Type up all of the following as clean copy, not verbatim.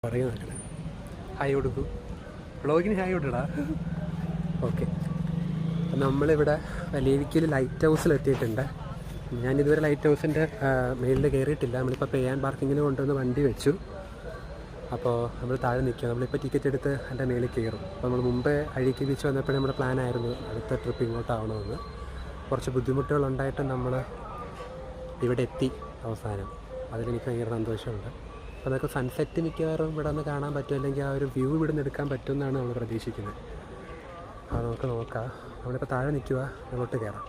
പറയുന്നത് ഹായ് കൊടുക്കൂ, വ്ളോഗിന് hi കൊടുടാ. Okay, അപ്പം നമ്മളിവിടെ വലിയരിക്കൽ ലൈറ്റ് ഹൗസിലെത്തിയിട്ടുണ്ട്. ഞാനിതുവരെ ലൈറ്റ് ഹൗസിൻ്റെ മേളിൽ കയറിയിട്ടില്ല. നമ്മളിപ്പോൾ പേയാൻ പാർക്കിങ്ങിന് കൊണ്ടുവന്ന് വണ്ടി വെച്ചു. അപ്പോൾ നമ്മൾ താഴെ നിൽക്കുക. നമ്മളിപ്പോൾ ടിക്കറ്റ് എടുത്ത് എൻ്റെ മേളിൽ കയറും. അപ്പോൾ നമ്മൾ മുമ്പേ അഴീക്കൽ ബീച്ച് വന്നപ്പോഴേ നമ്മുടെ പ്ലാനായിരുന്നു അടുത്ത ട്രിപ്പ് ഇങ്ങോട്ടാവണമെന്ന്. കുറച്ച് ബുദ്ധിമുട്ടുകളുണ്ടായിട്ട് നമ്മൾ ഇവിടെ എത്തി അവസാനം. അതിലെനിക്ക് ഭയങ്കര സന്തോഷമുണ്ട്. അപ്പോൾ അതൊക്കെ സൺസെറ്റ് മിക്കവാറും ഇവിടെ നിന്ന് കാണാൻ പറ്റും, അല്ലെങ്കിൽ ആ ഒരു വ്യൂ ഇവിടെ നിന്ന് എടുക്കാൻ പറ്റുമെന്നാണ് നമ്മൾ പ്രതീക്ഷിക്കുന്നത്. അപ്പോൾ നമുക്ക് നോക്കാം. നമ്മളിപ്പോൾ താഴെ നിൽക്കുക, അങ്ങോട്ട് കയറാം.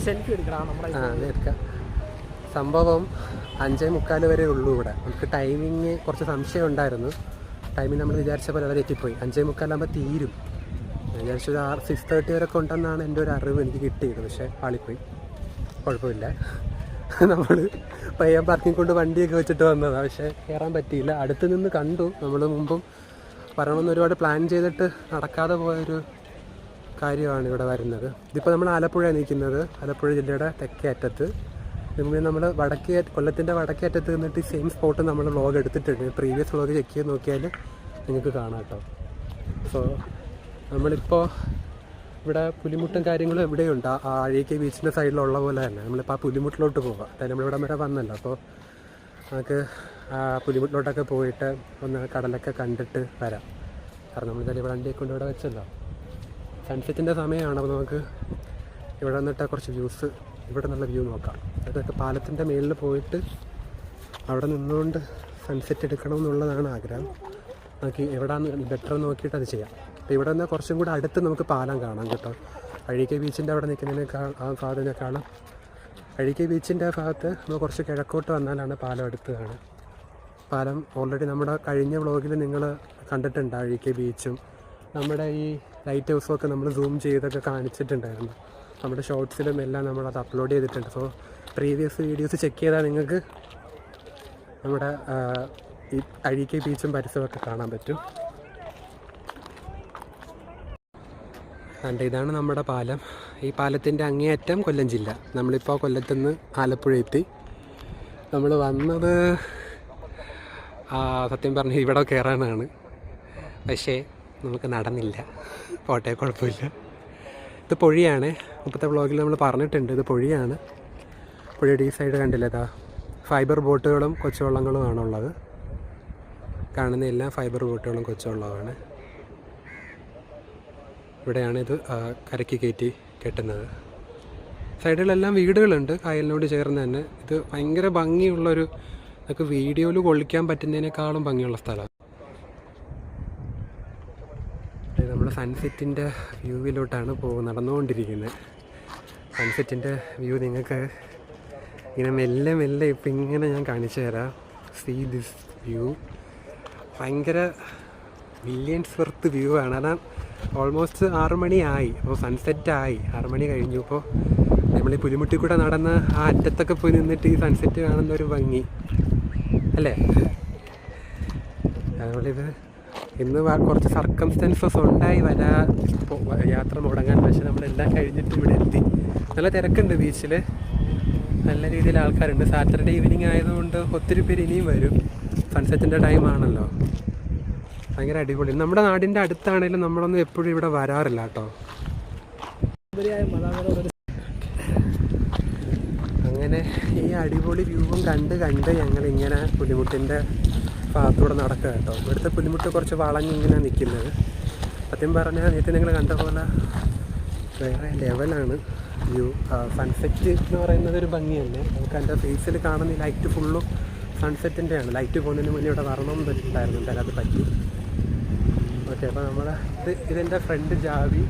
സെൽഫി എടുക്കണം. അത് എടുക്കാം. സംഭവം 5:45 വരെ ഉള്ളൂ ഇവിടെ. നമുക്ക് ടൈമിങ് കുറച്ച് സംശയം ഉണ്ടായിരുന്നു. ടൈമിങ് നമ്മൾ വിചാരിച്ച പോലെ വളരെ തെറ്റിപ്പോയി. 5:45 തീരും. വിചാരിച്ചൊരു 6:30 വരെ ഉണ്ടെന്നാണ് എൻ്റെ ഒരു അറിവ് എനിക്ക് കിട്ടിയത്. പക്ഷേ പാളിപ്പോയി. കുഴപ്പമില്ല. നമ്മൾ പയ്യാൻ പാർക്കിംഗ് കൊണ്ട് വണ്ടിയൊക്കെ വെച്ചിട്ട് വന്നതാണ്. പക്ഷേ കയറാൻ പറ്റിയില്ല. അടുത്ത് നിന്ന് കണ്ടു. നമ്മൾ മുമ്പും പറയണമെന്ന് ഒരുപാട് പ്ലാൻ ചെയ്തിട്ട് നടക്കാതെ പോയൊരു കാര്യമാണ് ഇവിടെ വരുന്നത്. ഇതിപ്പോൾ നമ്മൾ ആലപ്പുഴ നിൽക്കുന്നത്. ആലപ്പുഴ ജില്ലയുടെ തെക്കേ അറ്റത്ത്. ഇതിന് നമ്മൾ കൊല്ലത്തിൻ്റെ വടക്കേ അറ്റത്ത് നിന്നിട്ട് ഈ സെയിം സ്പോട്ട് നമ്മൾ വ്ളോഗ് എടുത്തിട്ടുണ്ട്. പ്രീവിയസ് വ്ളോഗ് ചെക്ക് ചെയ്ത് നോക്കിയാൽ നിങ്ങൾക്ക് കാണാം കേട്ടോ. സോ നമ്മളിപ്പോൾ ഇവിടെ പുലിമുട്ടും കാര്യങ്ങളും എവിടെയുണ്ട്. ആ അഴീക്കൽ ബീച്ചിൻ്റെ സൈഡിലുള്ള പോലെ തന്നെ നമ്മളിപ്പോൾ ആ പുലിമുട്ടിലോട്ട് പോകാം. അതായത് നമ്മളിവിടെ വരെ വന്നല്ലോ. അപ്പോൾ നമുക്ക് ആ പുലിമുട്ടിലോട്ടൊക്കെ പോയിട്ട് ഒന്ന് കടലൊക്കെ കണ്ടിട്ട് വരാം. കാരണം നമ്മൾ തന്നെ വണ്ടിയൊക്കെ കൊണ്ട് ഇവിടെ വെച്ചല്ലോ. സൺസെറ്റിൻ്റെ സമയമാണ്. അപ്പോൾ നമുക്ക് ഇവിടെ വന്നിട്ട് കുറച്ച് വ്യൂസ്, ഇവിടെ നല്ല വ്യൂ നോക്കാം. അതൊക്കെ പാലത്തിൻ്റെ മേളിൽ പോയിട്ട് അവിടെ നിന്നുകൊണ്ട് സൺസെറ്റ് എടുക്കണമെന്നുള്ളതാണ് ആഗ്രഹം. നമുക്ക് എവിടെയാണ് ബെറ്റർ നോക്കിയിട്ട് അത് ചെയ്യാം. അപ്പോൾ ഇവിടെ നിന്ന് കുറച്ചും കൂടെ അടുത്ത് നമുക്ക് പാലം കാണാം കേട്ടോ. അഴീക്കൽ ബീച്ചിൻ്റെ അവിടെ നിൽക്കുന്നതിനേക്കാൾ ആ ഭാഗത്തിനേക്കാളും അഴീക്കൽ ബീച്ചിൻ്റെ ഭാഗത്ത് നമ്മൾ കുറച്ച് കിഴക്കോട്ട് വന്നാലാണ് പാലം അടുത്ത് കാണാം. പാലം ഓൾറെഡി നമ്മുടെ കഴിഞ്ഞ വ്ളോഗിൽ നിങ്ങൾ കണ്ടിട്ടുണ്ട്. അഴീക്കൽ ബീച്ചും നമ്മുടെ ഈ ലൈറ്റ് ഹൗസും ഒക്കെ നമ്മൾ സൂം ചെയ്തൊക്കെ കാണിച്ചിട്ടുണ്ടായിരുന്നു. നമ്മുടെ ഷോർട്സിലും എല്ലാം നമ്മളത് അപ്ലോഡ് ചെയ്തിട്ടുണ്ട്. സോ പ്രീവിയസ് വീഡിയോസ് ചെക്ക് ചെയ്താൽ നിങ്ങൾക്ക് നമ്മുടെ ഈ അഴീക്കൽ ബീച്ചും പരിസരമൊക്കെ കാണാൻ പറ്റും. ഇതാണ് നമ്മുടെ പാലം. ഈ പാലത്തിൻ്റെ അങ്ങേയറ്റം കൊല്ലം ജില്ല. നമ്മളിപ്പോൾ കൊല്ലത്തുനിന്ന് ആലപ്പുഴ എത്തി. നമ്മൾ വന്നത് സത്യം പറഞ്ഞാൽ ഇവിടെ കയറാനാണ്. പക്ഷേ നമുക്ക് നടന്നില്ല. പോട്ടെ, കുഴപ്പമില്ല. ഇത് പൊഴിയാണ്. മുമ്പത്തെ വ്ളോഗിൽ നമ്മൾ പറഞ്ഞിട്ടുണ്ട്, ഇത് പൊഴിയാണ്. പുഴയുടെ ഈ സൈഡ് കണ്ടില്ലേ, ഇതാ ഫൈബർ ബോട്ടുകളും കൊച്ചുവള്ളങ്ങളുമാണുള്ളത്. കാണുന്ന എല്ലാം ഫൈബർ ബോട്ടുകളും കൊച്ചുവള്ളമാണ്. ഇവിടെയാണ് ഇത് കരയ്ക്ക് കയറ്റി കെട്ടുന്നത്. സൈഡിലെല്ലാം വീടുകളുണ്ട് കായലിനോട് ചേർന്ന് തന്നെ. ഇത് ഭയങ്കര ഭംഗിയുള്ളൊരു, നമുക്ക് വീഡിയോയിൽ കൊള്ളിക്കാൻ പറ്റുന്നതിനേക്കാളും ഭംഗിയുള്ള സ്ഥലമാണ്. നമ്മൾ സൺസെറ്റിൻ്റെ വ്യൂവിലോട്ടാണ് നടന്നുകൊണ്ടിരിക്കുന്നത്. സൺസെറ്റിൻ്റെ വ്യൂ നിങ്ങൾക്ക് ഇങ്ങനെ മെല്ലെ മെല്ലെ ഇപ്പം ഇങ്ങനെ ഞാൻ കാണിച്ചു തരാം. See this view. ഭയങ്കര മില്യൺസ് വർത്ത് വ്യൂ ആണ്. അതാണ് ഓൾമോസ്റ്റ് 6 മണിയായി. അപ്പോൾ സൺസെറ്റായി. 6 മണി കഴിഞ്ഞു. ഇപ്പോൾ നമ്മൾ ഈ പുലിമുട്ടി കൂടെ നടന്ന് ആ അറ്റത്തൊക്കെ പോയി നിന്നിട്ട് ഈ സൺസെറ്റ് കാണുന്ന ഒരു ഭംഗി അല്ലേ. നമ്മളിത് ഇന്ന് കുറച്ച് സർക്കംസ്റ്റൻസസ് ഉണ്ടായി യാത്ര മുടങ്ങാൻ. പക്ഷേ നമ്മളെല്ലാം കഴിഞ്ഞിട്ട് ഇവിടെ എത്തി. നല്ല തിരക്കുണ്ട് ബീച്ചിൽ. നല്ല രീതിയിൽ ആൾക്കാരുണ്ട്. സാറ്റർഡേ ഈവനിങ് ആയതുകൊണ്ട് ഒത്തിരി പേര് ഇനിയും വരും. സൺസെറ്റിൻ്റെ ടൈമാണല്ലോ. ഭയങ്കര അടിപൊളി. നമ്മുടെ നാടിൻ്റെ അടുത്താണെങ്കിലും നമ്മളൊന്നും എപ്പോഴും ഇവിടെ വരാറില്ല കേട്ടോ. അങ്ങനെ ഈ അടിപൊളി വ്യൂവും കണ്ട് ഞങ്ങളിങ്ങനെ പുലിമുട്ടിൻ്റെ ഭാഗത്തൂടെ നടക്കുക കേട്ടോ. ഇവിടുത്തെ പുലിമുട്ട് കുറച്ച് വളഞ്ഞിങ്ങനെ നിൽക്കുന്നത്. സത്യം പറഞ്ഞാൽ നേരത്തെ നിങ്ങൾ കണ്ട പോലെ വേറെ ലെവലാണ് വ്യൂ. സൺസെറ്റ് എന്ന് പറയുന്നത് ഒരു ഭംഗി തന്നെ. നമുക്ക് എൻ്റെ ഫേസിൽ കാണുന്ന ഈ ലൈറ്റ് ഫുള്ളും സൺസെറ്റിൻ്റെയാണ്. ലൈറ്റ് പോകുന്നതിന് മുന്നേ ഇവിടെ വരണമെന്ന് വെച്ചിട്ടുണ്ടായിരുന്നു. എന്തായാലും അത് പറ്റി. ഓക്കെ, അപ്പോൾ ഇതെൻ്റെ ഫ്രണ്ട് ജാവി.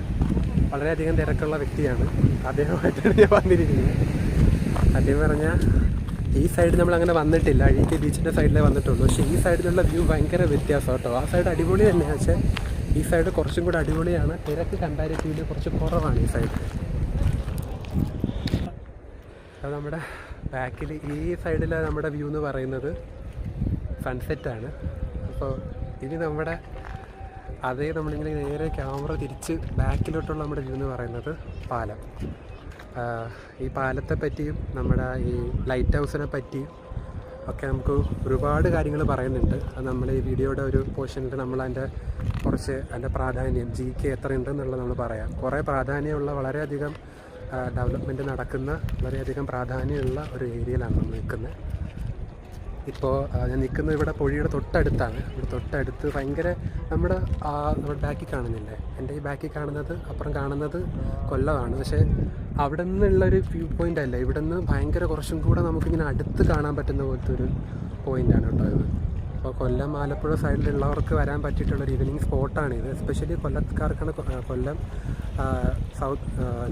വളരെയധികം തിരക്കുള്ള വ്യക്തിയാണ്. അദ്ദേഹമായിട്ടാണ് ഞാൻ വന്നിരിക്കുന്നത്. സത്യം പറഞ്ഞാൽ ഈ സൈഡ് നമ്മളങ്ങനെ വന്നിട്ടില്ല. അഴീക്കൽ ബീച്ചിൻ്റെ സൈഡിലേ വന്നിട്ടുള്ളൂ. പക്ഷേ ഈ സൈഡിലുള്ള വ്യൂ ഭയങ്കര വ്യത്യാസം കേട്ടോ. ആ സൈഡ് അടിപൊളി തന്നെയാണ്, പക്ഷേ ഈ സൈഡ് കുറച്ചും കൂടെ അടിപൊളിയാണ്. തിരക്ക് കമ്പാരിറ്റീവ്ലി കുറച്ച് കുറവാണ് ഈ സൈഡ്. അത് നമ്മുടെ ബാക്കിൽ ഈ സൈഡിൽ നമ്മുടെ വ്യൂ എന്ന് പറയുന്നത് സൺസെറ്റാണ്. അപ്പോൾ ഇനി നമ്മുടെ അതേ നമ്മളിങ്ങനെ നേരെ ക്യാമറ തിരിച്ച് ബാക്കിലോട്ടുള്ള നമ്മുടെ വ്യൂ എന്ന് പറയുന്നത് പാലം. ഈ പാലത്തെ പറ്റിയും നമ്മുടെ ഈ ലൈറ്റ് ഹൗസിനെ പറ്റിയും ഒക്കെ നമുക്ക് ഒരുപാട് കാര്യങ്ങൾ പറയുന്നുണ്ട്. അത് നമ്മൾ ഈ വീഡിയോയുടെ ഒരു പോർഷനിൽ നമ്മൾ അതിൻ്റെ പ്രാധാന്യം GK എത്ര ഉണ്ടെന്നുള്ളത് നമ്മൾ പറയാം. കുറേ പ്രാധാന്യമുള്ള വളരെയധികം ഡെവലപ്മെൻറ്റ് നടക്കുന്ന വളരെയധികം പ്രാധാന്യമുള്ള ഒരു ഏരിയയിലാണ് നമ്മൾ നിൽക്കുന്നത്. ഇപ്പോൾ ഞാൻ നിൽക്കുന്നത് ഇവിടെ പുഴയുടെ തൊട്ടടുത്താണ്. ഇവിടെ തൊട്ടടുത്ത് ഭയങ്കര നമ്മുടെ ബാക്കിൽ കാണുന്നില്ലേ, എൻ്റെ ഈ ബാക്കിൽ കാണുന്നത് അപ്പുറം കാണുന്നത് കൊല്ലമാണ്. പക്ഷേ അവിടെ നിന്നുള്ളൊരു വ്യൂ പോയിൻ്റ് അല്ല, ഇവിടെ നിന്ന് ഭയങ്കര കുറച്ചും കൂടെ നമുക്കിങ്ങനെ അടുത്ത് കാണാൻ പറ്റുന്ന പോലത്തെ ഒരു പോയിൻ്റാണ് കേട്ടോ ഇത്. അപ്പോൾ കൊല്ലം ആലപ്പുഴ സൈഡിലുള്ളവർക്ക് വരാൻ പറ്റിയിട്ടുള്ളൊരു ഈവനിങ് സ്പോട്ടാണിത്. എസ്പെഷ്യലി കൊല്ലക്കാർക്കാണ്, കൊല്ലം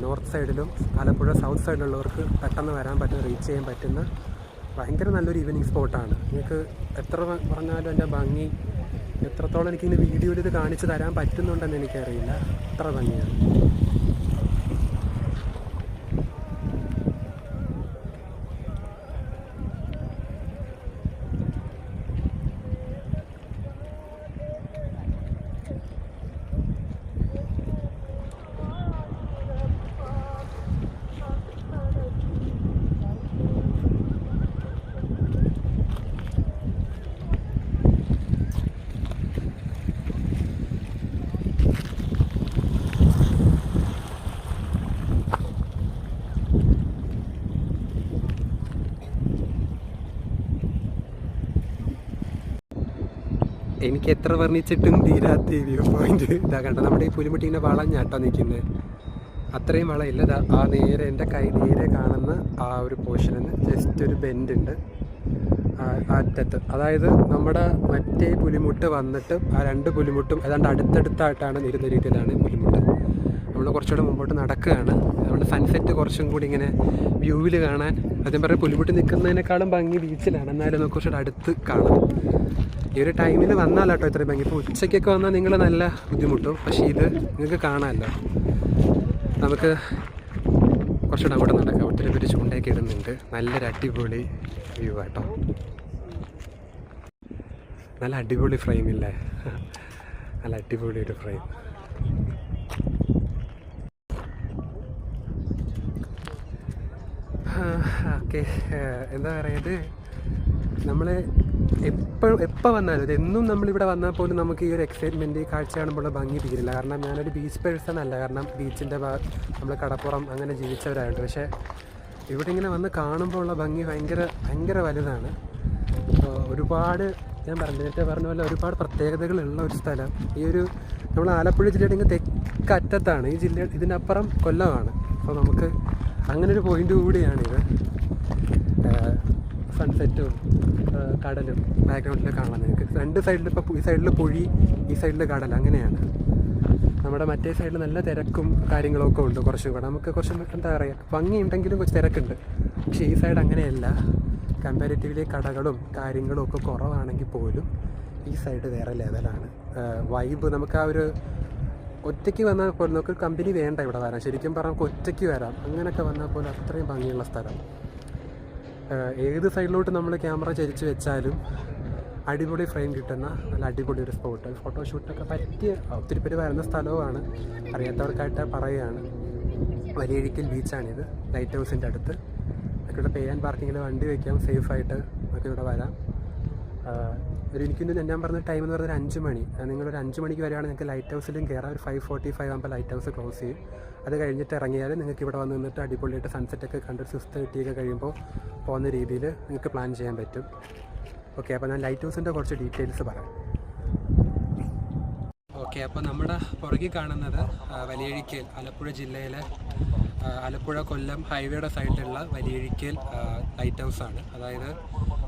നോർത്ത് സൈഡിലും ആലപ്പുഴ സൗത്ത് സൈഡിലുള്ളവർക്ക് പെട്ടെന്ന് വരാൻ പറ്റുന്ന, റീച്ച് ചെയ്യാൻ പറ്റുന്ന ഭയങ്കര നല്ലൊരു ഈവനിങ് സ്പോട്ടാണ്. നിങ്ങൾക്ക് എത്ര പറഞ്ഞാലും എൻ്റെ ഭംഗി എത്രത്തോളം എനിക്കിങ്ങനെ വീഡിയോയിൽ ഇത് കാണിച്ച് തരാൻ പറ്റുന്നുണ്ടെന്ന് എനിക്കറിയില്ല, അത്ര ഭംഗിയാണ്. എനിക്ക് എത്ര വർണ്ണിച്ചിട്ടും തീരാത്ത വ്യൂ പോയിന്റ് ഇതാ കണ്ടോ. നമ്മുടെ ഈ പുലിമുട്ടീൻ്റെ വളഞ്ഞാട്ടോ നിൽക്കുന്നത്, അത്രയും വളയില്ല. ആ നേരെ എൻ്റെ കൈ നേരെ കാണുന്ന ആ ഒരു പോർഷനിൽ നിന്ന് ജസ്റ്റ് ഒരു ബെൻഡ് ഉണ്ട് അറ്റത്ത്. അതായത് നമ്മുടെ മറ്റേ പുലിമുട്ട് വന്നിട്ട് ആ രണ്ട് പുലിമുട്ടും ഏതാണ്ട് അടുത്തടുത്തായിട്ടാണ് ഇരുന്ന രീതിയിലാണ് പുലിമുട്ട്. നമ്മൾ കുറച്ചുകൂടെ മുമ്പോട്ട് നടക്കുകയാണ്. അതുകൊണ്ട് സൺസെറ്റ് കുറച്ചും കൂടി ഇങ്ങനെ വ്യൂവിൽ കാണാൻ, ആദ്യം പറഞ്ഞ പുലിമുട്ട് നിൽക്കുന്നതിനേക്കാളും ഭംഗി ബീച്ചിലാണ്, എന്നാലും നമുക്ക് കുറച്ചുകൂടെ അടുത്ത് കാണാം. ഈ ഒരു ടൈമിൽ വന്നാലോ ഇത്രയും ഭംഗി. ഇപ്പോൾ ഉച്ചയ്ക്കൊക്കെ വന്നാൽ നിങ്ങൾ നല്ല ബുദ്ധിമുട്ടും, പക്ഷേ ഇത് നിങ്ങൾക്ക് കാണാമല്ലോ. നമുക്ക് കുറച്ചുകൂടെ അങ്ങോട്ട് നടക്കാം. ഒത്തിരി പേര് ചൂണ്ടയൊക്കെ ഇടുന്നുണ്ട്. നല്ലൊരു അടിപൊളി വ്യൂ ആട്ടോ, നല്ല അടിപൊളി ഫ്രെയിമില്ലേ, നല്ല അടിപൊളി ഒരു ഫ്രെയിം. ഓക്കെ, എന്താ പറയുക, നമ്മൾ എപ്പോൾ വന്നാലും എന്നും നമ്മളിവിടെ വന്നാൽ പോലും നമുക്ക് ഈ ഒരു എക്സൈറ്റ്മെൻറ്റ്, ഈ കാഴ്ച കാണുമ്പോൾ ഭംഗി തീരില്ല. കാരണം ഞാനൊരു ബീച്ച് പേഴ്സൺ അല്ല, കാരണം ബീച്ചിൻ്റെ നമ്മൾ കടപ്പുറം അങ്ങനെ ജീവിച്ചവരായിട്ട്. പക്ഷേ ഇവിടെ ഇങ്ങനെ വന്ന് കാണുമ്പോൾ ഉള്ള ഭംഗി ഭയങ്കര വലുതാണ്. ഒരുപാട് ഞാൻ നേരത്തെ പറഞ്ഞ പോലെ ഒരുപാട് പ്രത്യേകതകളുള്ള ഒരു സ്ഥലം. ഈ ഒരു നമ്മൾ ആലപ്പുഴ ജില്ലയുടെ ഇങ്ങനെ തെക്കറ്റത്താണ് ഈ ജില്ല, ഇതിനപ്പുറം കൊല്ലമാണ്. അപ്പോൾ നമുക്ക് അങ്ങനൊരു പോയിൻ്റ് കൂടിയാണിത്. സൺസെറ്റും കടലും ബാക്ക്ഗ്രൗണ്ടിൽ കാണാൻ നിങ്ങൾക്ക്. രണ്ട് സൈഡിൽ ഇപ്പോൾ ഈ സൈഡിൽ പുഴി, ഈ സൈഡിൽ കടൽ, അങ്ങനെയാണ്. നമ്മുടെ മറ്റേ സൈഡിൽ നല്ല തിരക്കും കാര്യങ്ങളൊക്കെ ഉണ്ട്. കുറച്ചും കൂടെ നമുക്ക് കുറച്ച് എന്താ പറയുക, ഭംഗിയുണ്ടെങ്കിലും കുറച്ച് തിരക്കുണ്ട്. പക്ഷേ ഈ സൈഡ് അങ്ങനെയല്ല. കമ്പാരിറ്റീവ്ലി കടകളും കാര്യങ്ങളും ഒക്കെ കുറവാണെങ്കിൽ പോലും ഈ സൈഡ് വേറെ ലെവലാണ്. വൈബ് നമുക്ക് ആ ഒരു ഒറ്റയ്ക്ക് വന്നാൽ പോലും നമുക്ക് കമ്പനി വേണ്ട ഇവിടെ വരാൻ. ശരിക്കും പറഞ്ഞാൽ നമുക്ക് ഒറ്റയ്ക്ക് വരാം. അങ്ങനെയൊക്കെ വന്നാൽ പോലും അത്രയും ഭംഗിയുള്ള സ്ഥലം. ഏത് സൈഡിലോട്ട് നമ്മൾ ക്യാമറ ചരിച്ച് വെച്ചാലും അടിപൊളി ഫ്രെയിം കിട്ടുന്ന നല്ല അടിപൊളി ഒരു സ്പോട്ട്. ഫോട്ടോഷൂട്ടൊക്കെ പറ്റിയ ഒത്തിരി പേര് വരുന്ന സ്ഥലവുമാണ്. അറിയാത്തവർക്കായിട്ട് പറയുകയാണ്, വലിയഴിക്കൽ ബീച്ചാണിത്, ലൈറ്റ് ഹൗസിൻ്റെ അടുത്ത്. നമുക്കിവിടെ പേ ആൻഡ് പാർക്കിങ്ങിൽ വണ്ടി വയ്ക്കാം, സേഫായിട്ട് നമുക്കിവിടെ വരാം. എനിക്കൊന്ന് ഞാൻ പറഞ്ഞ ടൈം എന്ന് പറഞ്ഞാൽ 5 മണി. നിങ്ങളൊരു 5 മണിക്ക് വരികയാണെങ്കിൽ നിങ്ങൾക്ക് ലൈറ്റ് ഹൗസിലും കയറാം. ഒരു 5:45 ആകുമ്പോൾ ലൈറ്റ് ഹൗസ് ക്ലോസ് ചെയ്യും. അത് കഴിഞ്ഞിട്ട് ഇറങ്ങിയാൽ നിങ്ങൾക്ക് ഇവിടെ വന്ന് നിന്നിട്ട് അടിപൊളിയായിട്ട് സൺസെറ്റൊക്കെ കണ്ട് 6:30 കഴിയുമ്പോൾ പോകുന്ന രീതിയിൽ നിങ്ങൾക്ക് പ്ലാൻ ചെയ്യാൻ പറ്റും. ഓക്കെ, അപ്പോൾ ഞാൻ ലൈറ്റ് ഹൗസിൻ്റെ കുറച്ച് ഡീറ്റെയിൽസ് പറയാം. ഓക്കെ, അപ്പോൾ നമ്മുടെ പുറകിൽ കാണുന്നത് വലിയഴിക്കൽ, ആലപ്പുഴ ജില്ലയിലെ ആലപ്പുഴ കൊല്ലം ഹൈവേയുടെ സൈഡിലുള്ള വലിയഴിക്കൽ ലൈറ്റ് ഹൗസാണ്. അതായത്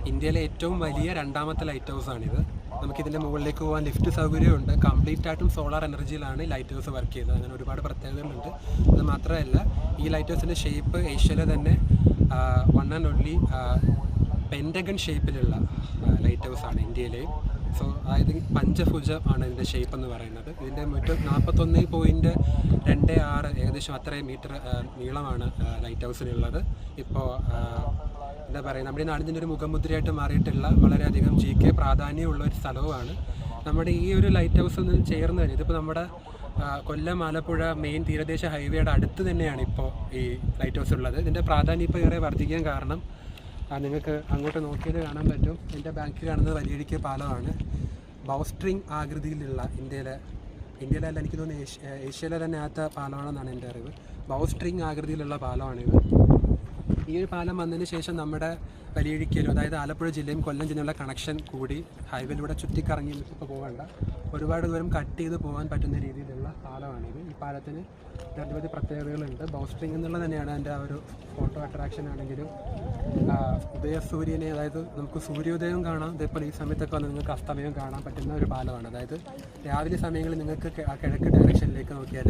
ഇന്ത്യയിലെ ഏറ്റവും വലിയ 2ാമത്തെ ലൈറ്റ് ഹൗസാണിത്. നമുക്കിതിൻ്റെ മുകളിലേക്ക് പോകാൻ ലിഫ്റ്റ് സൗകര്യമുണ്ട്. കംപ്ലീറ്റ് ആയിട്ടും സോളാർ എനർജിയിലാണ് ഈ ലൈറ്റ് ഹൗസ് വർക്ക് ചെയ്യുന്നത്. അങ്ങനെ ഒരുപാട് പ്രത്യേകതകളുണ്ട്. അത് മാത്രമല്ല, ഈ ലൈറ്റ് ഹൗസിൻ്റെ ഷേപ്പ് ഏഷ്യയിലെ തന്നെ 1 and only പെൻറ്റഗൺ ഷേപ്പിലുള്ള ലൈറ്റ് ഹൗസാണ് ഇന്ത്യയിലെയും. സോ അതായത് പഞ്ചഭുജം ആണ് ഇതിൻ്റെ ഷേപ്പ് എന്ന് പറയുന്നത്. ഇതിൻ്റെ 41.26 ഏകദേശം അത്രയും മീറ്റർ നീളമാണ് ലൈറ്റ് ഹൗസിനുള്ളത്. ഇപ്പോൾ എന്താ പറയുക, നമ്മുടെ നാടിൻ്റെ ഒരു മുഖമുദ്രയായിട്ട് മാറിയിട്ടുള്ള വളരെയധികം GK പ്രാധാന്യമുള്ള ഒരു സ്ഥലവുമാണ് നമ്മുടെ ഈ ഒരു ലൈറ്റ് ഹൗസ് ഒന്ന് ചേർന്ന് തന്നെ ഇതിപ്പോൾ നമ്മുടെ കൊല്ലം ആലപ്പുഴ മെയിൻ തീരദേശ ഹൈവേയുടെ അടുത്ത് തന്നെയാണ് ഇപ്പോൾ ഈ ലൈറ്റ് ഹൗസ് ഉള്ളത്. ഇതിൻ്റെ പ്രാധാന്യം ഇപ്പോൾ ഏറെ വർദ്ധിക്കാൻ കാരണം നിങ്ങൾക്ക് അങ്ങോട്ട് നോക്കിയത് കാണാൻ പറ്റും. എൻ്റെ ബാക്കിൽ കാണുന്നത് വലിയഴിക്ക് പാലമാണ്. ബൗസ്ട്രിങ് ആകൃതിയിലുള്ള ഇന്ത്യയിലല്ല, എനിക്ക് തോന്നുന്നു ഏഷ്യയിലെ തന്നെ ആദ്യത്തെ പാലമാണെന്നാണ് എൻ്റെ അറിവ്. ബൗസ്ട്രിങ് ആകൃതിയിലുള്ള പാലമാണിത്. ഈ ഒരു പാലം വന്നതിന് ശേഷം നമ്മുടെ വലിയഴിക്കലും അതായത് ആലപ്പുഴ ജില്ലയും കൊല്ലം ജില്ലയുള്ള കണക്ഷൻ കൂടി ഹൈവേയിലൂടെ ചുറ്റിക്കറങ്ങി ഇപ്പോൾ പോകേണ്ട ഒരുപാട് ദൂരം കട്ട് ചെയ്ത് പോകാൻ പറ്റുന്ന രീതിയിലുള്ള പാലമാണിത്. ഈ പാലത്തിന് നിരവധി പ്രത്യേകതകളുണ്ട്. ബൗസ്ട്രിങ് എന്നുള്ളത് തന്നെയാണ് എൻ്റെ ആ ഒരു ഫോട്ടോ അട്രാക്ഷൻ ആണെങ്കിലും ഉദയസൂര്യനെ, അതായത് നമുക്ക് സൂര്യോദയം കാണാം, ഇതേപോലെ ഈ സമയത്തൊക്കെ വന്ന് നിങ്ങൾക്ക് അസ്തമയം കാണാൻ പറ്റുന്ന ഒരു പാലമാണ്. അതായത് രാവിലെ സമയങ്ങളിൽ നിങ്ങൾക്ക് കിഴക്ക് ഡയറക്ഷനിലേക്ക് നോക്കിയാൽ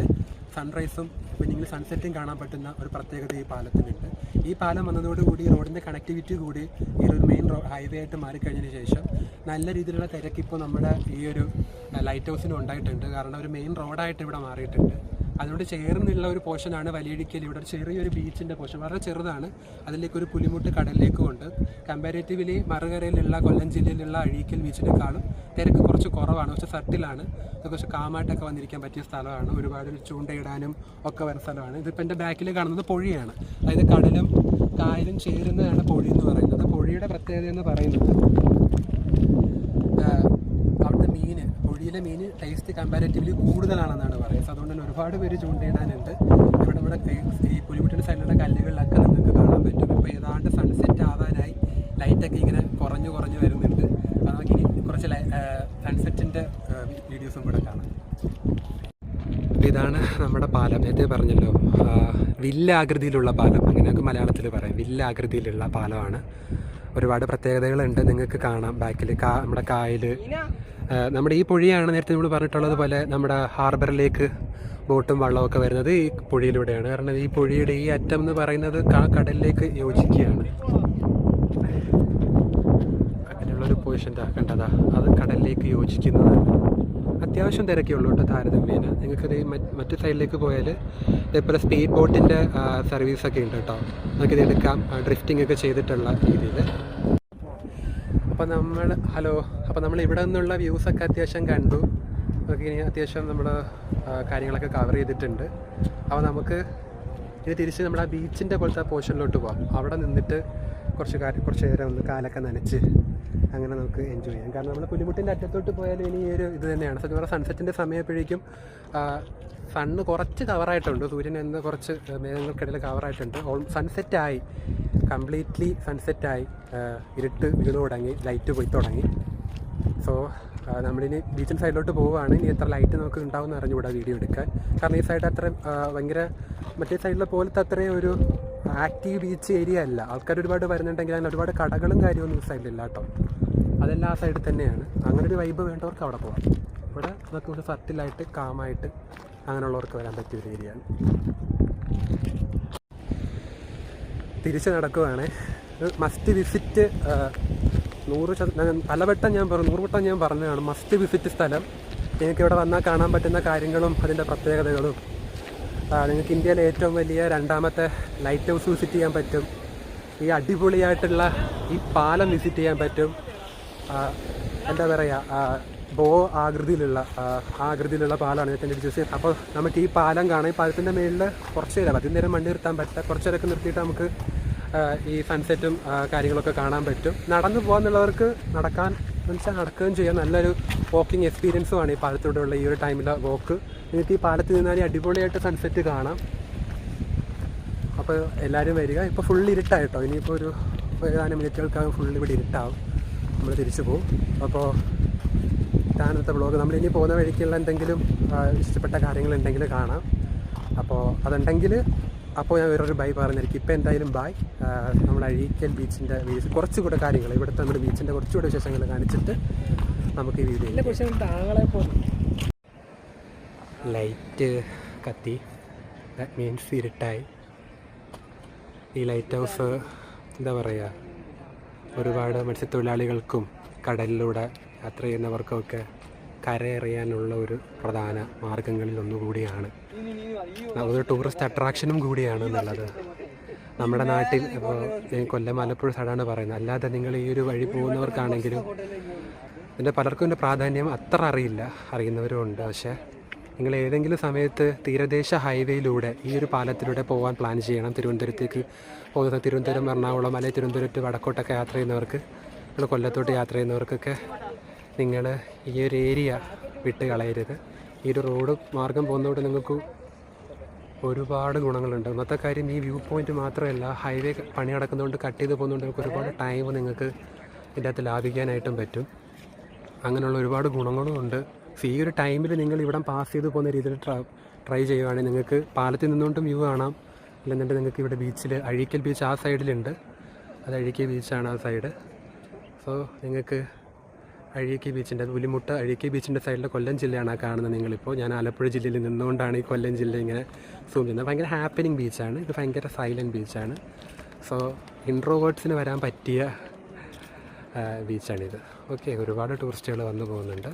സൺറൈസും പിന്നീട് സൺസെറ്റും കാണാൻ പറ്റുന്ന ഒരു പ്രത്യേകത ഈ പാലത്തിനുണ്ട്. ഈ പാലം വന്നതോടുകൂടി റോഡിൻ്റെ കണക്ടിവിറ്റി കൂടി ഈ ഒരു മെയിൻ ഹൈവേ ആയിട്ട് മാറിക്കഴിഞ്ഞതിന് ശേഷം നല്ല രീതിയിലുള്ള തിരക്കിപ്പോൾ നമ്മുടെ ഈ ഒരു ലൈറ്റ് ഹൗസിനും ഉണ്ടായിട്ടുണ്ട്. കാരണം ഒരു മെയിൻ റോഡായിട്ട് ഇവിടെ മാറിയിട്ടുണ്ട്. അതുകൊണ്ട് ചേർന്നുള്ള ഒരു പോർഷനാണ് വലിയഴിക്കൽ. ഇവിടെ ചെറിയൊരു ബീച്ചിൻ്റെ പോർഷൻ, വളരെ ചെറുതാണ്. അതിലേക്ക് ഒരു പുലിമുട്ട് കടലിലേക്കും ഉണ്ട്. കമ്പാരേറ്റീവ്ലി മറുകരയിലുള്ള കൊല്ലം ജില്ലയിലുള്ള അഴീക്കൽ ബീച്ചിനേക്കാളും തിരക്ക് കുറച്ച് കുറവാണ്. കുറച്ച് സട്ടിലാണ്, കുറച്ച് കാമായിട്ടൊക്കെ വന്നിരിക്കാൻ പറ്റിയ സ്ഥലമാണ്. ഒരുപാട് ചൂണ്ടയിടാനും ഒക്കെ വരുന്ന സ്ഥലമാണ്. ഇതിപ്പോൾ എൻ്റെ ബാക്കിൽ കാണുന്നത് പൊഴിയാണ്. അതായത് കടലും കായലും ചേരുന്നതാണ് പൊഴി എന്ന് പറയുന്നത്. പൊഴിയുടെ പ്രത്യേകത എന്ന് പറയുന്നത് അവിടുത്തെ പൊഴിയിലെ മീൻ ടേസ്റ്റ് കമ്പാരേറ്റീവ്ലി കൂടുതലാണെന്നാണ് പറയുന്നത്. അതുകൊണ്ട് തന്നെ ഒരുപാട് പേര് ചൂണ്ടയിടാനുണ്ട്. ഇവിടെ നമ്മുടെ ഈ പുലിമുട്ടിൻ്റെ സൈഡിലുള്ള കല്ലുകളിലൊക്കെ നിങ്ങൾക്ക് കാണാൻ പറ്റും. ഇപ്പോൾ ഏതാണ്ട് സൺസെറ്റ് ആവാനായി ലൈറ്റൊക്കെ ഇങ്ങനെ കുറഞ്ഞു വരുന്നുണ്ട്. നമുക്കിനി കുറച്ച് സൺസെറ്റിൻ്റെ വീഡിയോസും കൂടെ കാണാം. ഇതാണ് നമ്മുടെ പാലം. നേരത്തെ പറഞ്ഞല്ലോ വില്ലാകൃതിയിലുള്ള പാലം, അങ്ങനെയൊക്കെ മലയാളത്തിൽ പറയാം. വില്ലാകൃതിയിലുള്ള പാലമാണ്. ഒരുപാട് പ്രത്യേകതകളുണ്ട്, നിങ്ങൾക്ക് കാണാം. ബാക്കിൽ നമ്മുടെ കായൽ, നമ്മുടെ ഈ പൊഴിയാണ് നേരത്തെ നമ്മൾ പറഞ്ഞിട്ടുള്ളത് പോലെ നമ്മുടെ ഹാർബറിലേക്ക് ബോട്ടും വള്ളമൊക്കെ വരുന്നത് ഈ പൊഴിയിലൂടെയാണ്. കാരണം ഈ പൊഴിയുടെ ഈ അറ്റം എന്ന് പറയുന്നത് കടലിലേക്ക് യോജിക്കുകയാണ്. അങ്ങനെയുള്ളൊരു പൊസിഷൻ കണ്ടതാ, അത് കടലിലേക്ക് യോജിക്കുന്നതാണ്. അത്യാവശ്യം തിരക്കേ ഉള്ളൂ കേട്ടോ താരതമ്യേന. നിങ്ങൾക്കത് മറ്റു സൈഡിലേക്ക് പോയാൽ ഇതേപോലെ സ്പീഡ് ബോട്ടിൻ്റെ സർവീസൊക്കെ ഉണ്ട് കേട്ടോ. നമുക്കിത് എടുക്കാം, ഡ്രിഫ്റ്റിംഗ് ഒക്കെ ചെയ്തിട്ടുള്ള രീതിയിൽ. അപ്പോൾ നമ്മൾ ഇവിടെ നിന്നുള്ള വ്യൂസൊക്കെ അത്യാവശ്യം കണ്ടു. നമുക്ക് ഇനി അത്യാവശ്യം നമ്മൾ കാര്യങ്ങളൊക്കെ കവർ ചെയ്തിട്ടുണ്ട്. അപ്പോൾ നമുക്ക് ഇനി തിരിച്ച് നമ്മുടെ ആ ബീച്ചിൻ്റെ പോലത്തെ പോർഷനിലോട്ട് പോകാം. അവിടെ നിന്നിട്ട് കുറച്ച് നേരം ഒന്ന് കാലൊക്കെ നനച്ച് അങ്ങനെ നമുക്ക് എൻജോയ് ചെയ്യാം. കാരണം നമ്മൾ പുലിമുട്ടിൻ്റെ അറ്റത്തോട്ട് പോയാലും ഇനി ഈ ഒരു ഇത് തന്നെയാണ്. സത്യം പറഞ്ഞാൽ സൺസെറ്റിൻ്റെ സമയപ്പോഴേക്കും സണ്ണ് കുറച്ച് കവറായിട്ടുണ്ട്. സൂര്യൻ എന്ന് കുറച്ച് മേഘങ്ങൾക്കിടയിൽ കവറായിട്ടുണ്ട്. സൺസെറ്റായി, കംപ്ലീറ്റ്ലി സൺസെറ്റായി, ഇരുട്ട് വീണ് തുടങ്ങി, ലൈറ്റ് പോയി തുടങ്ങി. സോ നമ്മളിനി ബീച്ചിൻ്റെ സൈഡിലോട്ട് പോവുകയാണ്. ഇനി എത്ര ലൈറ്റ് നമുക്ക് ഉണ്ടാവും എന്ന് അറിഞ്ഞുകൂടാ വീഡിയോ എടുക്കാൻ. കാരണം ഈ സൈഡ് അത്ര ഭയങ്കര മറ്റേ സൈഡിലെ പോലത്തെ അത്രയും ഒരു ആക്റ്റീവ് ബീച്ച് ഏരിയ അല്ല. ആൾക്കാർ ഒരുപാട് വരുന്നുണ്ടെങ്കിൽ അങ്ങനെ ഒരുപാട് കടകളും കാര്യമൊന്നും ഈ സൈഡിലില്ല കേട്ടോ. അതെല്ലാം ആ സൈഡിൽ തന്നെയാണ്. അങ്ങനെ ഒരു വൈബ് വേണ്ടവർക്ക് അവിടെ പോകാം. ഇവിടെ നമുക്ക് ഇവിടെ സട്ടിലായിട്ട് കാമായിട്ട് അങ്ങനെയുള്ളവർക്ക് വരാൻ പറ്റിയൊരു ഏരിയയാണ്. തിരിച്ച് നടക്കുകയാണ്. മസ്റ്റ് വിസിറ്റ് 100% ഞാൻ പറഞ്ഞതാണ്. മസ്റ്റ് വിസിറ്റ് സ്ഥലം. നിങ്ങൾക്ക് ഇവിടെ വന്നാൽ കാണാൻ പറ്റുന്ന കാര്യങ്ങളും അതിൻ്റെ പ്രത്യേകതകളും. നിങ്ങൾക്ക് ഇന്ത്യയിലെ ഏറ്റവും വലിയ രണ്ടാമത്തെ ലൈറ്റ് ഹൗസ് വിസിറ്റ് ചെയ്യാൻ പറ്റും. ഈ അടിപൊളിയായിട്ടുള്ള ഈ പാലം വിസിറ്റ് ചെയ്യാൻ പറ്റും. എന്താ പറയുക, ആകൃതിയിലുള്ള പാലമാണ് ഇതിൻ്റെ ചൂസ് ചെയ്യുന്നത്. അപ്പോൾ നമുക്ക് ഈ പാലം കാണാം. ഈ പാലത്തിൻ്റെ മേളിൽ കുറച്ച് നേരം, അധികം നേരം വണ്ടി നിർത്താൻ പറ്റില്ല. കുറച്ച് നേരമൊക്കെ നിർത്തിയിട്ട് നമുക്ക് ഈ സൺസെറ്റും കാര്യങ്ങളൊക്കെ കാണാൻ പറ്റും. നടന്നു പോകാന്നുള്ളവർക്ക് നടക്കുകയും ചെയ്യാം. നല്ലൊരു വാക്കിംഗ് എക്സ്പീരിയൻസുമാണ് ഈ പാലത്തിലൂടെയുള്ള ഈ ഒരു ടൈമിലെ വോക്ക്. നിങ്ങൾക്ക് ഈ പാലത്തിൽ നിന്നാൽ അടിപൊളിയായിട്ട് സൺസെറ്റ് കാണാം. അപ്പോൾ എല്ലാവരും വരിക. ഇപ്പോൾ ഫുൾ ഇരുട്ടായിട്ടോ. ഇനിയിപ്പോൾ ഒരു ഏതാനും മിനിറ്റുകൾക്കാകും ഫുൾ ഇവിടെ ഇരുട്ടാവും. നമ്മൾ തിരിച്ചു പോകും. അപ്പോൾ ഇതാണത്തെ വ്ളോഗ്. നമ്മളിനി പോകുന്ന വഴിക്കുള്ള എന്തെങ്കിലും ഇഷ്ടപ്പെട്ട കാര്യങ്ങളുണ്ടെങ്കിൽ കാണാം. അപ്പോൾ അതുണ്ടെങ്കിൽ അപ്പോൾ ഞാൻ വേറൊരു ബൈ പറഞ്ഞിരിക്കും. ഇപ്പോൾ എന്തായാലും ബൈ. നമ്മുടെ അഴീക്കൽ ബീച്ചിൻ്റെ കുറച്ചുകൂടെ കാര്യങ്ങൾ, ഇവിടുത്തെ നമ്മുടെ ബീച്ചിൻ്റെ കുറച്ചുകൂടെ വിശേഷങ്ങൾ കാണിച്ചിട്ട് നമുക്ക് ഈ വീഡിയോ. ലൈറ്റ് കത്തി, ദാറ്റ് മീൻസ് ഇരുട്ടായി. ഈ ലൈറ്റ് ഹൗസ് എന്താ പറയുക, ഒരുപാട് മത്സ്യത്തൊഴിലാളികൾക്കും കടലിലൂടെ യാത്ര ചെയ്യുന്നവർക്കൊക്കെ കരയെറിയാനുള്ള ഒരു പ്രധാന മാർഗങ്ങളിൽ ഒന്നുകൂടിയാണ്. അതൊരു ടൂറിസ്റ്റ് അട്രാക്ഷനും കൂടിയാണ് എന്നുള്ളത്. നമ്മുടെ നാട്ടിൽ ഇപ്പോൾ കൊല്ലം ആലപ്പുഴ സൈഡാണ് പറയുന്നത്. അല്ലാതെ നിങ്ങൾ ഈ ഒരു വഴി പോകുന്നവർക്കാണെങ്കിലും ഇതിൻ്റെ പലർക്കും ഇതിൻ്റെ പ്രാധാന്യം അത്ര അറിയില്ല, അറിയുന്നവരും ഉണ്ട്. പക്ഷേ നിങ്ങൾ ഏതെങ്കിലും സമയത്ത് തീരദേശ ഹൈവേയിലൂടെ ഈ ഒരു പാലത്തിലൂടെ പോകാൻ പ്ലാൻ ചെയ്യണം. തിരുവനന്തപുരത്തേക്ക് പോകുന്ന തിരുവനന്തപുരം, എറണാകുളം, അല്ലെങ്കിൽ തിരുവനന്തപുരത്ത് വടക്കോട്ടൊക്കെ യാത്ര ചെയ്യുന്നവർക്ക്, നിങ്ങൾ കൊല്ലത്തോട്ട് യാത്ര ചെയ്യുന്നവർക്കൊക്കെ നിങ്ങൾ ഈ ഒരു ഏരിയ വിട്ട് കളയരുത്. ഈ ഒരു റോഡ് മാർഗം പോകുന്നതുകൊണ്ട് നിങ്ങൾക്ക് ഒരുപാട് ഗുണങ്ങളുണ്ട്. ഒന്നത്തെ കാര്യം, ഈ വ്യൂ പോയിൻറ്റ് മാത്രമല്ല, ഹൈവേ പണി നടക്കുന്നതുകൊണ്ട് കട്ട് ചെയ്ത് പോകുന്നതുകൊണ്ട് നിങ്ങൾക്ക് ഒരുപാട് ടൈം നിങ്ങൾക്ക് ഇതിൻ്റെ അകത്ത് ലാഭിക്കാനായിട്ടും പറ്റും. അങ്ങനെയുള്ള ഒരുപാട് ഗുണങ്ങളും ഉണ്ട്. ഈ ഒരു ടൈമിൽ നിങ്ങൾ ഇവിടെ പാസ് ചെയ്ത് പോകുന്ന രീതിയിൽ ട്രൈ ചെയ്യുകയാണെങ്കിൽ നിങ്ങൾക്ക് പാലത്തിൽ നിന്നുകൊണ്ടും വ്യൂ കാണാം. അല്ലെന്നുണ്ടെങ്കിൽ നിങ്ങൾക്ക് ഇവിടെ ബീച്ചിൽ, അഴീക്കൽ ബീച്ച് ആ സൈഡിലുണ്ട്, അത് അഴീക്കൽ ബീച്ചാണ് ആ സൈഡ്. സോ നിങ്ങൾക്ക് അഴീക്കൽ ബീച്ചിൻ്റെ, പുലിമുട്ട് അഴീക്കൽ ബീച്ചിൻ്റെ സൈഡിലെ കൊല്ലം ജില്ലയാണ് ആ കാണുന്നത്. നിങ്ങളിപ്പോൾ ഞാൻ ആലപ്പുഴ ജില്ലയിൽ നിന്നുകൊണ്ടാണ് ഈ കൊല്ലം ജില്ല ഇങ്ങനെ സൂം ചെയ്യുന്നത്. ഭയങ്കര ഹാപ്പനിങ് ബീച്ചാണ് ഇത്, ഭയങ്കര സൈലൻറ്റ് ബീച്ചാണ്. സോ ഇൻട്രോവേർട്സിന് വരാൻ പറ്റിയ ബീച്ചാണിത്. ഓക്കെ, ഒരുപാട് ടൂറിസ്റ്റുകൾ വന്നു പോകുന്നുണ്ട്.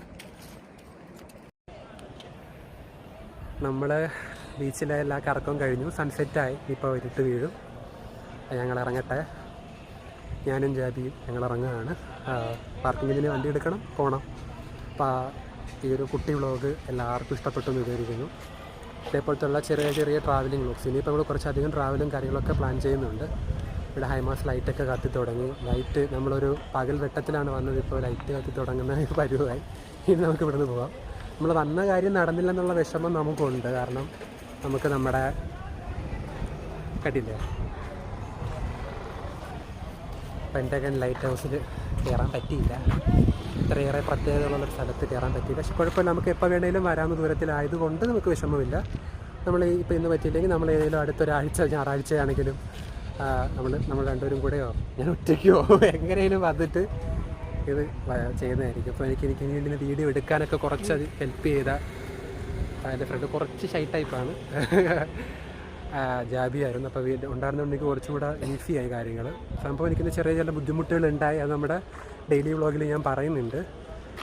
നമ്മൾ ബീച്ചിലെ എല്ലാ കറക്കവും കഴിഞ്ഞു, സൺസെറ്റായി, ഇപ്പോൾ ഇരുട്ട് വീഴും. ഞങ്ങൾ ഇറങ്ങട്ടെ, ഞാനും ജാബിയും ഞങ്ങൾ ഇറങ്ങുകയാണ്. പാർക്കിങ്ങിന് വണ്ടി എടുക്കണം, പോകണം. അപ്പോൾ ഈ ഒരു കുട്ടി വ്ളോഗ് എല്ലാവർക്കും ഇഷ്ടപ്പെട്ടു എന്ന് വിചാരിക്കുന്നു. ഇതേപോലത്തുള്ള ചെറിയ ചെറിയ ട്രാവലിംഗ് വ്ളോഗ്സ്, ഇനിയിപ്പോൾ നമ്മൾ കുറച്ചധികം ട്രാവലും കാര്യങ്ങളൊക്കെ പ്ലാൻ ചെയ്യുന്നുണ്ട്. ഇവിടെ ഹൈമാസ് ലൈറ്റൊക്കെ കത്തി തുടങ്ങി. ലൈറ്റ് നമ്മളൊരു പകൽ വെട്ടത്തിലാണ് വന്നത്, ഇപ്പോൾ ലൈറ്റ് കത്തി തുടങ്ങുന്ന പരുവായി. ഇനി നമുക്ക് ഇവിടെ നിന്ന് പോകാം. നമ്മൾ വന്ന കാര്യം നടന്നില്ലെന്നുള്ള വിഷമം നമുക്കുണ്ട്. കാരണം നമുക്ക് നമ്മുടെ കണ്ടില്ലേ പെൻറ്റഗൺ ലൈറ്റ് ഹൗസിൽ കയറാൻ പറ്റിയില്ല. ഇത്രയേറെ പ്രത്യേകതകളുള്ളൊരു സ്ഥലത്ത് കയറാൻ പറ്റിയില്ല. പക്ഷെ കുഴപ്പമില്ല, നമുക്ക് എപ്പോൾ വേണമെങ്കിലും വരാവുന്ന ദൂരത്തിലായതുകൊണ്ട് നമുക്ക് വിഷമമില്ല. നമ്മൾ ഇപ്പോൾ ഇന്ന് പറ്റിയില്ലെങ്കിൽ നമ്മൾ ഏതെങ്കിലും അടുത്തൊരാഴ്ച, ഞായറാഴ്ചയാണെങ്കിലും നമ്മൾ രണ്ടുപേരും കൂടെയോ ഞാൻ ഒറ്റയ്ക്കോ എങ്ങനെയും വന്നിട്ട് ഇത് ചെയ്യുന്നതായിരിക്കും. അപ്പോൾ എനിക്ക് ഇനി വീഡിയോ എടുക്കാനൊക്കെ കുറച്ച് ഹെൽപ്പ് ചെയ്ത എൻ്റെ ഫ്രണ്ട് കുറച്ച് ഷൈ ടൈപ്പാണ്, ജാബിയായിരുന്നു. അപ്പോൾ ഉണ്ടായിരുന്നുകൊണ്ട് എനിക്ക് കുറച്ചുകൂടെ ഈസിയായി കാര്യങ്ങൾ. സംഭവം എനിക്കിന്ന് ചെറിയ ചില ബുദ്ധിമുട്ടുകളുണ്ടായി, അത് നമ്മുടെ ഡെയിലി വ്ളോഗിൽ ഞാൻ പറയുന്നുണ്ട്.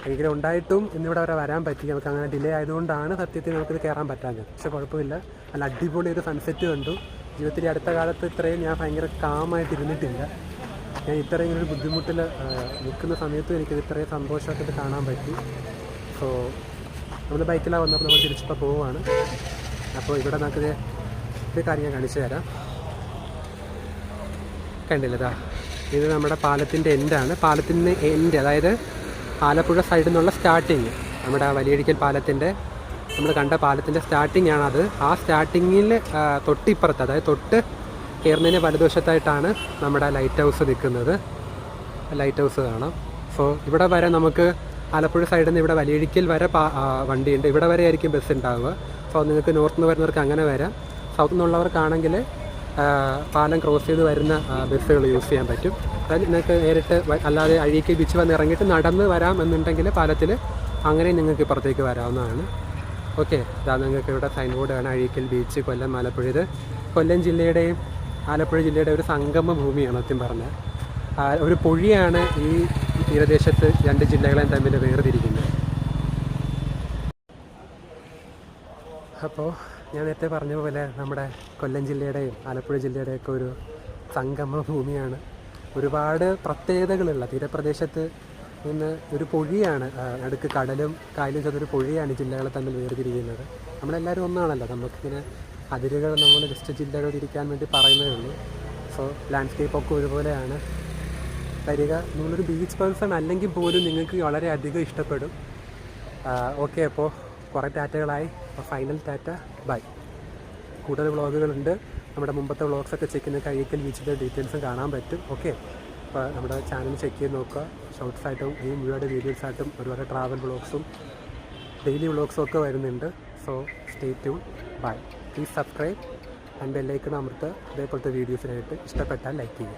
എങ്കിലും ഉണ്ടായിട്ടും ഇന്നിവിടെ വരെ വരാൻ പറ്റി. നമുക്ക് അങ്ങനെ ഡിലേ ആയതുകൊണ്ടാണ് സത്യത്തിൽ നമുക്കിത് കയറാൻ പറ്റാഞ്ഞത്. പക്ഷെ കുഴപ്പമില്ല, നല്ല അടിപൊളി ഒരു സൺസെറ്റ് കണ്ടു. ജീവിതത്തിൽ അടുത്ത കാലത്ത് ഇത്രയും ഞാൻ ഭയങ്കര കാമായിട്ട് ഇരുന്നിട്ടില്ല. ഞാൻ ഇത്രയും ഒരു ബുദ്ധിമുട്ടിൽ നിൽക്കുന്ന സമയത്തും എനിക്കിത് ഇത്രയും സന്തോഷമായിട്ട് കാണാൻ പറ്റി. സോ നമ്മൾ ബൈക്കിലാണ് വന്നപ്പോൾ നമ്മൾ തിരിച്ചിപ്പോൾ പോവുകയാണ്. അപ്പോൾ ഇവിടെ നമുക്ക് ഒരു കാര്യം ഞാൻ കാണിച്ചു തരാം. കണ്ടില്ലതാ, ഇത് നമ്മുടെ പാലത്തിൻ്റെ എൻഡാണ്. പാലത്തിൻ്റെ എൻഡ്, അതായത് ആലപ്പുഴ സൈഡിൽ നിന്നുള്ള സ്റ്റാർട്ടിങ്, നമ്മുടെ വലിയഴിക്കൽ പാലത്തിൻ്റെ, നമ്മൾ കണ്ട പാലത്തിൻ്റെ സ്റ്റാർട്ടിംഗ് ആണത്. ആ സ്റ്റാർട്ടിങ്ങിൽ തൊട്ടിപ്പുറത്ത്, അതായത് തൊട്ട് കയറുന്നതിന് വലതുവശത്തായിട്ടാണ് നമ്മുടെ ലൈറ്റ് ഹൗസ് നിൽക്കുന്നത്. ലൈറ്റ് ഹൗസ് കാണാം. സോ ഇവിടെ വരെ നമുക്ക് ആലപ്പുഴ സൈഡിൽ നിന്ന് ഇവിടെ വലിയഴിക്കൽ വരെ വണ്ടിയുണ്ട്. ഇവിടെ വരെ ആയിരിക്കും ബസ് ഉണ്ടാവുക. സോ നിങ്ങൾക്ക് നോർത്ത് നിന്ന് വരുന്നവർക്ക് അങ്ങനെ വരാം. സൗത്ത് നിന്നുള്ളവർക്കാണെങ്കിൽ പാലം ക്രോസ് ചെയ്ത് വരുന്ന ബസ്സുകൾ യൂസ് ചെയ്യാൻ പറ്റും. അതായത് നിങ്ങൾക്ക് നേരിട്ട് അല്ലാതെ അഴീക്കൽ ബീച്ച് വന്ന് ഇറങ്ങിയിട്ട് നടന്ന് വരാം എന്നുണ്ടെങ്കിൽ പാലത്തിൽ അങ്ങനെ നിങ്ങൾക്ക് ഇപ്പുറത്തേക്ക് വരാവുന്നതാണ്. ഓക്കെ, ഇതാ നിങ്ങൾക്ക് ഇവിടെ സൈൻ ബോർഡ് കാണാം, അഴീക്കൽ ബീച്ച്, കൊല്ലം, ആലപ്പുഴ. ഇത് കൊല്ലം ജില്ലയുടെയും ആലപ്പുഴ ജില്ലയുടെ ഒരു സംഗമ ഭൂമിയാണ് സത്യം പറഞ്ഞാൽ. ഒരു പൊഴിയാണ് ഈ തീരദേശത്ത് രണ്ട് ജില്ലകളെയും തമ്മിൽ വേർതിരിക്കുന്നത്. അപ്പോൾ ഞാൻ നേരത്തെ പറഞ്ഞ പോലെ നമ്മുടെ കൊല്ലം ജില്ലയുടെയും ആലപ്പുഴ ജില്ലയുടെയൊക്കെ ഒരു സംഗമ ഭൂമിയാണ്. ഒരുപാട് പ്രത്യേകതകളുള്ള തീരപ്രദേശത്ത് നിന്ന് ഒരു പൊഴിയാണ്, അടുക്ക് കടലും കായലും ചെന്നൊരു പൊഴിയാണ് ജില്ലകളെ തമ്മിൽ വേർതിരിക്കുന്നത്. നമ്മളെല്ലാവരും ഒന്നാണല്ലോ, നമുക്കിങ്ങനെ അതിരുകൾ നമ്മൾ ജസ്റ്റ് ജില്ലകൾ തിരിക്കാൻ വേണ്ടി പറയുന്നതേ ഉള്ളൂ. സോ ലാൻഡ്സ്കേപ്പൊക്കെ ഒരുപോലെയാണ് വരിക. നിങ്ങളൊരു ബീച്ച് പേഴ്സൺ അല്ലെങ്കിൽ പോലും നിങ്ങൾക്ക് വളരെയധികം ഇഷ്ടപ്പെടും. ഓക്കെ, അപ്പോൾ കുറേ ടാറ്റകളായി. അപ്പോൾ ഫൈനൽ ടാറ്റ, ബൈ. കൂടുതൽ വ്ളോഗുകളുണ്ട്, നമ്മുടെ മുമ്പത്തെ വ്ളോഗ്സൊക്കെ ചെക്ക് ചെയ്യുന്ന അഴീക്കൽ ബീച്ചിൻ്റെ ഡീറ്റെയിൽസും കാണാൻ പറ്റും. ഓക്കെ, അപ്പോൾ നമ്മുടെ ചാനൽ ചെക്ക് ചെയ്ത് നോക്കുക. ഷോർട്സായിട്ടും ഈ മുഴുവൻ വീഡിയോസായിട്ടും ഒരുപാട് ട്രാവൽ വ്ളോഗ്സും ഡെയിലി വ്ളോഗ്സും ഒക്കെ വരുന്നുണ്ട്. So stay tune, bye. Please subscribe and bell icon അമർത്തുക. ഇതേപോലത്തെ വീഡിയോസിനായിട്ട് ഇഷ്ടപ്പെട്ടാൽ ലൈക്ക് ചെയ്യുക.